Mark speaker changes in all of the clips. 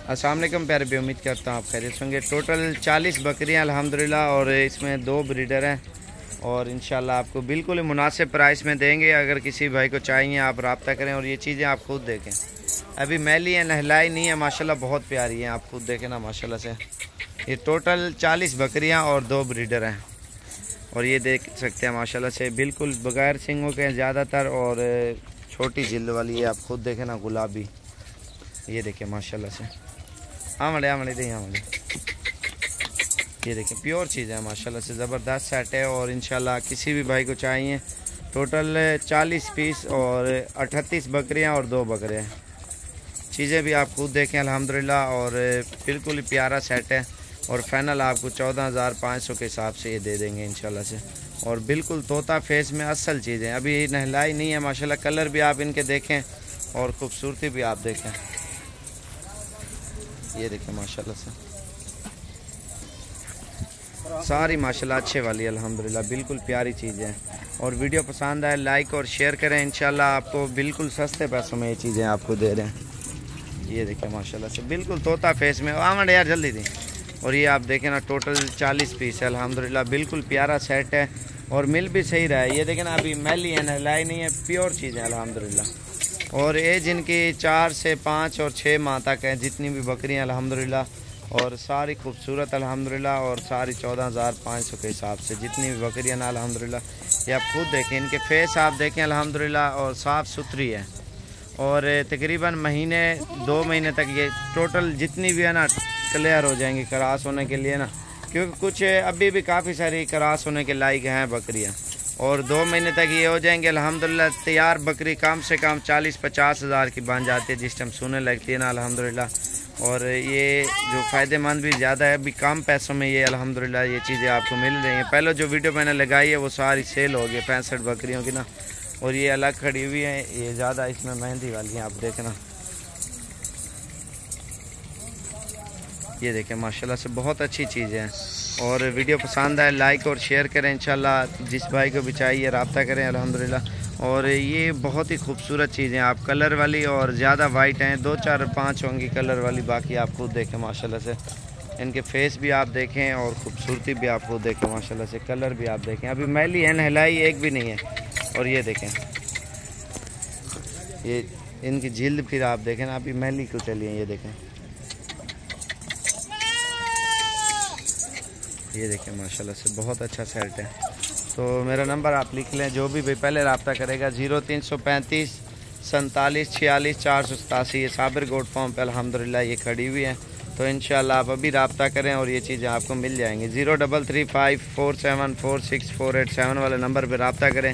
Speaker 1: अस्सलाम वालेकुम प्यारे भी, उम्मीद करता हूँ आप खैरियत होंगे। टोटल 40 बकरियाँ अल्हम्दुलिल्लाह और इसमें 2 ब्रीडर हैं और इंशाल्लाह आपको बिल्कुल ही मुनासिब प्राइस में देंगे। अगर किसी भाई को चाहिए आप रब्ता करें और ये चीज़ें आप खुद देखें। अभी मैली है, नहलाई नहीं है, माशाल्लाह बहुत प्यारी है, आप खुद देखें ना माशाल्लाह से। ये टोटल 40 बकरियाँ और 2 ब्रीडर हैं और ये देख सकते हैं माशाल्लाह से बिल्कुल बगैर सिंगों के ज़्यादातर और छोटी जिल्द वाली है, आप खुद देखें ना गुलाबी। ये देखें माशाल्लाह से आमड़े ये देखें प्योर चीज़ है माशाल्लाह से, ज़बरदस्त सेट है। और इंशाल्लाह किसी भी भाई को चाहिए टोटल 40 पीस और 38 बकरियां और 2 बकरे हैं। चीज़ें भी आप खुद देखें अल्हम्दुलिल्लाह और बिल्कुल ही प्यारा सेट है और फाइनल आपको 14,500 के हिसाब से ये दे देंगे इंशाल्लाह से। और बिल्कुल तोता फेस में असल चीज़ें, अभी नहलाई नहीं है माशाल्लाह। कलर भी आप इनके देखें और ख़ूबसूरती भी आप देखें। ये देखें माशाल्लाह से सारी माशाल्लाह अच्छे वाली अल्हम्दुलिल्लाह, बिल्कुल प्यारी चीज़ें हैं। और वीडियो पसंद आए लाइक और शेयर करें, इंशाल्लाह आपको बिल्कुल सस्ते पैसों में ये चीज़ें आपको दे रहे हैं। ये देखें माशाल्लाह से बिल्कुल तोता फेस में, आमंड यार जल्दी दी। और ये आप देखें ना टोटल 40 पीस है अल्हम्दुलिल्लाह, बिल्कुल प्यारा सेट है और मिल भी सही रहा है। ये देखें ना अभी मैली है, नहलाई नहीं है, प्योर चीज़ है अल्हम्दुलिल्लाह। और एज इनकी 4 से 5 और 6 माह तक है जितनी भी बकरियाँ अल्हम्दुलिल्लाह, और सारी खूबसूरत अल्हम्दुलिल्लाह और सारी 14,500 के हिसाब से जितनी भी बकरियाँ ना अल्हम्दुलिल्लाह। ये आप खुद देखें, इनके फेस आप देखें अल्हम्दुलिल्लाह और साफ़ सुथरी है। और तकरीबन 2 महीने तक ये टोटल जितनी भी है ना क्लियर हो जाएंगी क्रॉस होने के लिए ना, क्योंकि कुछ अभी भी काफ़ी सारी क्रॉस होने के लायक हैं बकरियाँ। और 2 महीने तक ये हो जाएंगे अल्हम्दुलिल्लाह। तैयार बकरी कम से कम 40-50 हज़ार की बन जाती है जिस टाइम सोने लगती है ना अल्हम्दुलिल्लाह। और ये जो फ़ायदेमंद भी ज़्यादा है, अभी कम पैसों में ये अल्हम्दुलिल्लाह ये चीज़ें आपको मिल रही हैं। पहले जो वीडियो मैंने लगाई है वो सारी सेल हो गई 65 बकरियों की ना, और ये अलग खड़ी हुई है, ये ज़्यादा इसमें मेहंदी वाली हैं, आप देखना। ये देखें माशाल्लाह से बहुत अच्छी चीज़ें हैं। और वीडियो पसंद आए लाइक और शेयर करें, इंशाल्लाह जिस भाई को भी चाहिए रब्ता करें अल्हम्दुलिल्लाह। और ये बहुत ही खूबसूरत चीज़ें आप कलर वाली और ज़्यादा वाइट हैं, 2, 4, 5 होंगी कलर वाली, बाकी आप खुद देखें माशाल्लाह से। इनके फेस भी आप देखें और ख़ूबसूरती भी आप खुद देखें माशाल्लाह से, कलर भी आप देखें। अभी मैली है, नहलाई एक भी नहीं है। और ये देखें ये इनकी जिल्द फिर आप देखें ना, अभी मैली को चली है। ये देखें माशाल्लाह से बहुत अच्छा सेट है। तो मेरा नंबर आप लिख लें, जो भी भाई पहले रब्ता करेगा 0335 47 46 487। ये साबिर गोट फार्म पे अल्हम्दुलिल्लाह ये खड़ी हुई है। तो इंशाल्लाह आप अभी रब्ता करें और ये चीज़ें आपको मिल जाएंगी। 0335 47 46 487 वाले नंबर पर रब्ता करें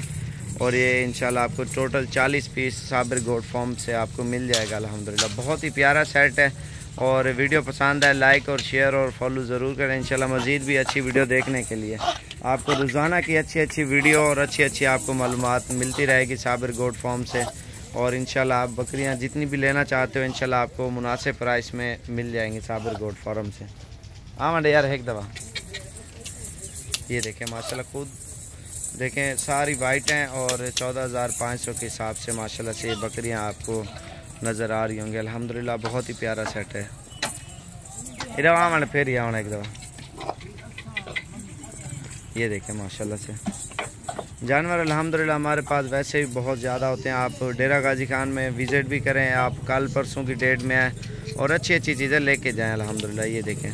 Speaker 1: और ये इंशाल्लाह आपको total 40 piece Sabir goat farm से आपको मिल जाएगा अल्हम्दुलिल्लाह। बहुत ही प्यारा सेट है। और वीडियो पसंद है लाइक और शेयर और फॉलो ज़रूर करें इंशाल्लाह। मज़ीद भी अच्छी वीडियो देखने के लिए आपको रोज़ाना की अच्छी वीडियो और अच्छी आपको मालूमात मिलती रहेगी साबिर गोट फार्म से। और इंशाल्लाह आप बकरियां जितनी भी लेना चाहते हो इंशाल्लाह आपको मुनासिब प्राइस में मिल जाएंगी साबिर गोट फार्म से। मंडे यार एक दफ़ा ये देखें माशाल्लाह, खुद देखें सारी वाइट हैं और 14,500 के हिसाब से माशाल्लाह से ये बकरियाँ आपको नज़र आ रही होंगी अल्हम्दुलिल्लाह। बहुत ही प्यारा सेट है। इधर आना फिर ही आना एक दफ़ा। ये देखें माशाल्लाह से जानवर अल्हम्दुलिल्लाह हमारे पास वैसे भी बहुत ज़्यादा होते हैं। आप डेरा गाजी खान में विज़िट भी करें, आप कल परसों की डेट में आएँ और अच्छी चीज़ें लेके जाएँ अल्हम्दुलिल्लाह। ये देखें